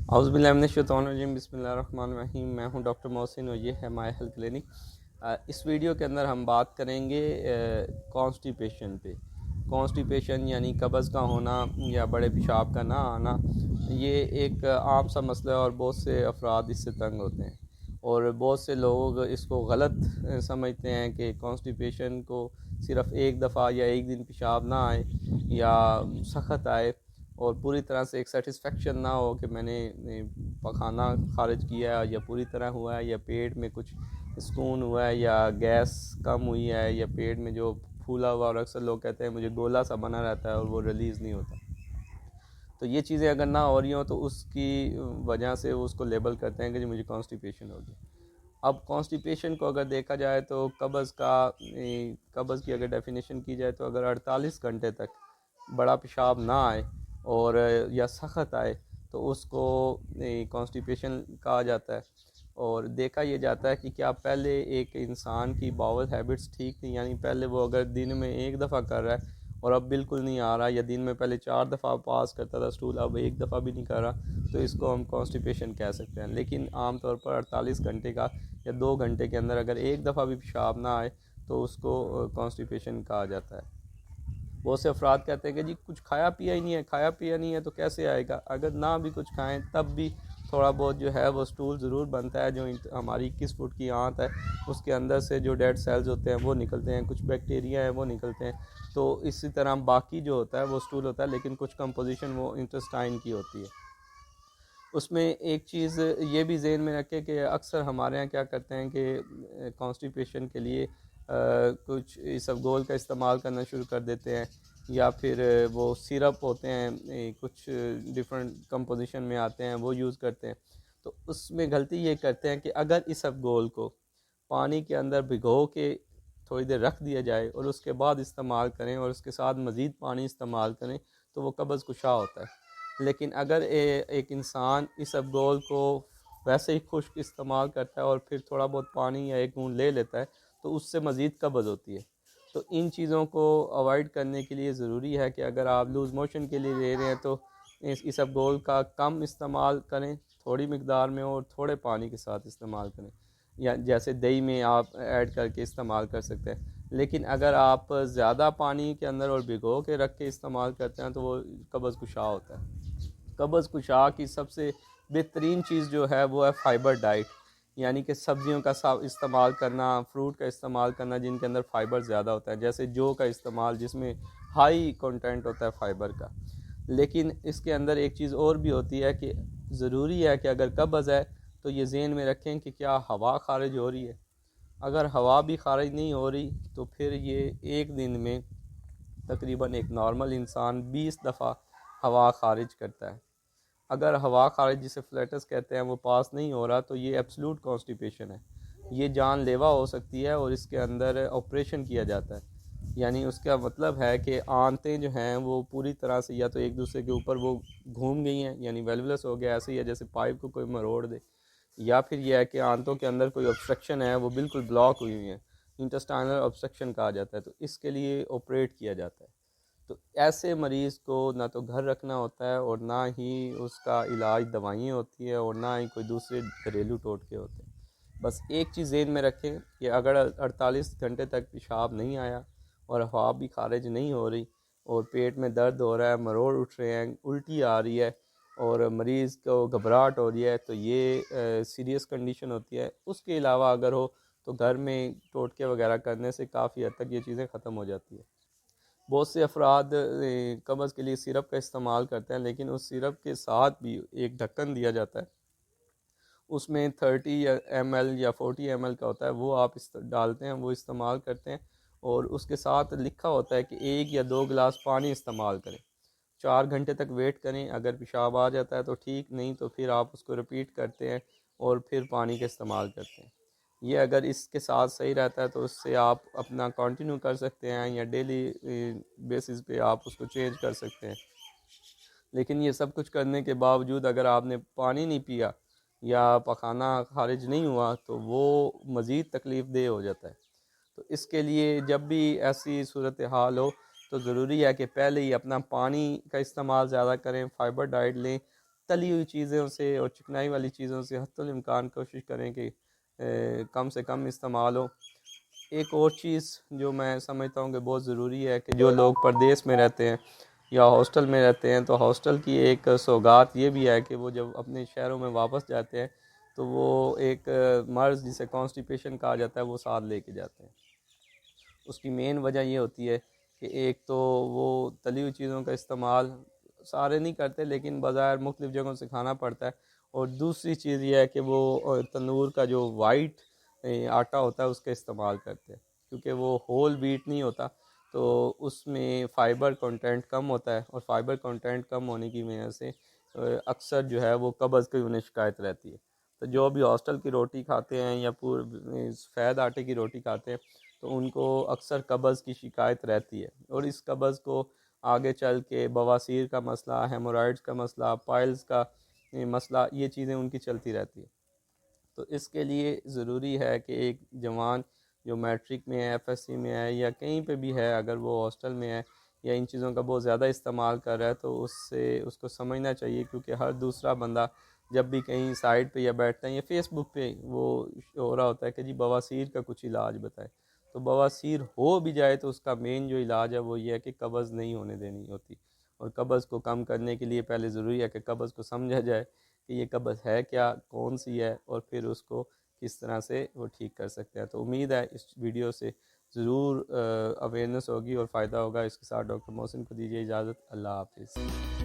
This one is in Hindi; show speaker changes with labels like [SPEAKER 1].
[SPEAKER 1] औज़ुबिल्लाहि बिस्मिल्लाहिर्रहमानिर्रहीम। मैं हूं डॉक्टर मोहसिन और ये है माय हेल्थ क्लिनिक। इस वीडियो के अंदर हम बात करेंगे कॉन्स्टिपेशन पे। कॉन्स्टिपेशन यानी कब्ज़ का होना या बड़े पेशाब का ना आना, ये एक आम सा मसला है और बहुत से अफराद इससे तंग होते हैं। और बहुत से लोग इसको गलत समझते हैं कि कॉन्स्टिपेशन को सिर्फ़ एक दफ़ा या एक दिन पेशाब ना आए या सख्त आए और पूरी तरह से एक सेटिस्फेक्शन ना हो कि मैंने पखाना खारिज किया है या पूरी तरह हुआ है या पेट में कुछ सुकून हुआ है या गैस कम हुई है या पेट में जो फूला हुआ, और अक्सर लोग कहते हैं मुझे गोला सा बना रहता है और वो रिलीज़ नहीं होता। तो ये चीज़ें अगर ना हो रही हों तो उसकी वजह से उसको लेबल करते हैं कि जी मुझे कॉन्स्टिपेशन हो गया। अब कॉन्स्टिपेशन को अगर देखा जाए तो कब्ज़ की अगर डेफिनेशन की जाए तो अगर 48 घंटे तक बड़ा पेशाब ना आए और या सख्त आए तो उसको कॉन्स्टिपेशन कहा जाता है। और देखा ये जाता है कि क्या पहले एक इंसान की बाउल हैबिट्स ठीक थी, यानी पहले वो अगर दिन में एक दफ़ा कर रहा है और अब बिल्कुल नहीं आ रहा, या दिन में पहले 4 दफ़ा पास करता था स्टूल अब एक दफ़ा भी नहीं कर रहा, तो इसको हम कॉन्स्टिपेशन कह सकते हैं। लेकिन आम तौर पर 48 घंटे का या 2 घंटे के अंदर अगर एक दफ़ा भी पेशाब ना आए तो उसको कॉन्स्टिपेशन कहा जाता है। बहुत से अफराद कहते हैं कि जी कुछ खाया पिया ही नहीं है, खाया पिया नहीं है तो कैसे आएगा। अगर ना भी कुछ खाएं तब भी थोड़ा बहुत जो है वो स्टूल ज़रूर बनता है। जो हमारी 21 फुट की आंत है उसके अंदर से जो डेड सेल्स होते हैं वो निकलते हैं, कुछ बैक्टीरिया है वो निकलते हैं। तो इसी तरह बाकी जो होता है वो स्टूल होता है, लेकिन कुछ कंपोजिशन वो इंटेस्टाइन की होती है। उसमें एक चीज़ ये भी ज़हन में रखें कि अक्सर हमारे यहाँ क्या करते हैं कि कॉन्स्टिपेशन के लिए कुछ इसबगोल का इस्तेमाल करना शुरू कर देते हैं, या फिर वो सिरप होते हैं कुछ डिफरेंट कंपोजिशन में आते हैं वो यूज़ करते हैं। तो उसमें गलती ये करते हैं कि अगर इसबगोल को पानी के अंदर भिगो के थोड़ी देर रख दिया जाए और उसके बाद इस्तेमाल करें और उसके साथ मज़ीद पानी इस्तेमाल करें तो वो कब्ज़ कुशा होता है। लेकिन अगर एक इंसान इसबगोल को वैसे ही खुश्क इस्तेमाल करता है और फिर थोड़ा बहुत पानी या एक बूंद ले लेता है तो उससे मज़ीद कब्ज़ होती है। तो इन चीज़ों को अवॉइड करने के लिए ज़रूरी है कि अगर आप लूज़ मोशन के लिए ले रहे हैं तो इसबगोल का कम इस्तेमाल करें, थोड़ी मकदार में और थोड़े पानी के साथ इस्तेमाल करें, या जैसे दही में आप ऐड करके इस्तेमाल कर सकते हैं। लेकिन अगर आप ज़्यादा पानी के अंदर और भिगो के रख के इस्तेमाल करते हैं तो वो कब्ज़ कुशा होता है। कब्ज़ कुशा की सबसे बेहतरीन चीज़ जो है वो है फ़ाइबर डाइट, यानी कि सब्जियों का इस्तेमाल करना, फ्रूट का इस्तेमाल करना जिनके अंदर फ़ाइबर ज़्यादा होता है, जैसे जौ का इस्तेमाल जिसमें हाई कंटेंट होता है फ़ाइबर का। लेकिन इसके अंदर एक चीज़ और भी होती है कि ज़रूरी है कि अगर कब्ज़ है तो ये ज़हन में रखें कि क्या हवा खारिज हो रही है। अगर हवा भी खारिज नहीं हो रही तो फिर ये एक दिन में तकरीबन एक नॉर्मल इंसान 20 दफ़ा हवा खारिज करता है। अगर हवा खारिज जिसे फ्लैटस कहते हैं वो पास नहीं हो रहा तो ये एब्सलूट कॉन्स्टिपेशन है। ये जानलेवा हो सकती है और इसके अंदर ऑपरेशन किया जाता है। यानी उसका मतलब है कि आंतें जो हैं वो पूरी तरह से या तो एक दूसरे के ऊपर वो घूम गई हैं, यानी वेलवुलस हो गया, ऐसे ही है जैसे पाइप को कोई मरोड़ दे, या फिर यह है कि आंतों के अंदर कोई ऑब्स्ट्रक्शन है वो बिल्कुल ब्लॉक हुई हुई है, इंटेस्टाइनल ऑब्स्ट्रक्शन कहा जाता है। तो इसके लिए ऑपरेट किया जाता है। तो ऐसे मरीज़ को ना तो घर रखना होता है और ना ही उसका इलाज दवाइयाँ होती है और ना ही कोई दूसरे घरेलू टोटके होते हैं। बस एक चीज़ ज़हन में रखें कि अगर 48 घंटे तक पेशाब नहीं आया और हवा भी खारिज नहीं हो रही और पेट में दर्द हो रहा है, मरोड़ उठ रहे हैं, उल्टी आ रही है और मरीज़ को घबराहट हो रही है, तो ये सीरियस कंडीशन होती है। उसके अलावा अगर हो तो घर में टोटके वगैरह करने से काफ़ी हद तक ये चीज़ें ख़त्म हो जाती है। बहुत से अफराद कब्ज़ के लिए सिरप का इस्तेमाल करते हैं, लेकिन उस सिरप के साथ भी एक ढक्कन दिया जाता है, उसमें 30 ml या 40 ml का होता है, वो आप डालते हैं, वो इस्तेमाल करते हैं और उसके साथ लिखा होता है कि 1 या 2 गिलास पानी इस्तेमाल करें। 4 घंटे तक वेट करें, अगर पेशाब आ जाता है तो ठीक, नहीं तो फिर आप उसको रिपीट करते हैं और फिर पानी का इस्तेमाल करते हैं। ये अगर इसके साथ सही रहता है तो उससे आप अपना कंटिन्यू कर सकते हैं या डेली बेसिस पे आप उसको चेंज कर सकते हैं। लेकिन ये सब कुछ करने के बावजूद अगर आपने पानी नहीं पिया या पखाना खारिज नहीं हुआ तो वो मज़ीद तकलीफ़ देह हो जाता है। तो इसके लिए जब भी ऐसी सूरत हाल हो तो ज़रूरी है कि पहले ही अपना पानी का इस्तेमाल ज़्यादा करें, फ़ाइबर डाइट लें तली हुई चीज़ों से और चिकनाई वाली चीज़ों से हत्तुल इम्कान कोशिश करें कि कम से कम इस्तेमाल हो। एक और चीज़ जो मैं समझता हूँ कि बहुत ज़रूरी है कि जो लोग परदेश में रहते हैं या हॉस्टल में रहते हैं, तो हॉस्टल की एक सौगात ये भी है कि वो जब अपने शहरों में वापस जाते हैं तो वो एक मर्ज़ जिसे कॉन्स्टिपेशन कहा जाता है वो साथ लेके जाते हैं। उसकी मेन वजह ये होती है कि एक तो वो तली हुई चीज़ों का इस्तेमाल सारे नहीं करते लेकिन बाज़ार मुख्तलिफ़ जगहों से खाना पड़ता है, और दूसरी चीज़ ये है कि वो तंदूर का जो वाइट आटा होता है उसका इस्तेमाल करते हैं, क्योंकि वो होल व्हीट नहीं होता, तो उसमें फ़ाइबर कंटेंट कम होता है, और फ़ाइबर कंटेंट कम होने की वजह से अक्सर जो है वो कब्ज़ की उन्हें शिकायत रहती है। तो जो भी हॉस्टल की रोटी खाते हैं या पूरे सफ़ेद आटे की रोटी खाते हैं तो उनको अक्सर कब्ज़ की शिकायत रहती है, और इस कब्ज़ को आगे चल के बवासीर का मसला, हेमोरॉइड्स का मसला, पाइल्स का मसला, ये चीज़ें उनकी चलती रहती है। तो इसके लिए ज़रूरी है कि एक जवान जो मैट्रिक में है, एफएससी में है, या कहीं पे भी है, अगर वो हॉस्टल में है या इन चीज़ों का बहुत ज़्यादा इस्तेमाल कर रहा है, तो उससे उसको समझना चाहिए, क्योंकि हर दूसरा बंदा जब भी कहीं साइड पे या बैठता है या फेसबुक पे वो हो रहा होता है कि जी बवासीर का कुछ इलाज बताए, तो बवासीर हो भी जाए तो उसका मेन जो इलाज है वो ये है कि कब्ज़ नहीं होने देनी होती, और कब्ज़ को कम करने के लिए पहले ज़रूरी है कि कब्ज़ को समझा जाए कि ये कब्ज़ है क्या, कौन सी है, और फिर उसको किस तरह से वो ठीक कर सकते हैं। तो उम्मीद है इस वीडियो से ज़रूर अवेयरनेस होगी और फ़ायदा होगा। इसके साथ डॉक्टर मोहसिन को दीजिए इजाज़त। अल्लाह हाफ़िज़।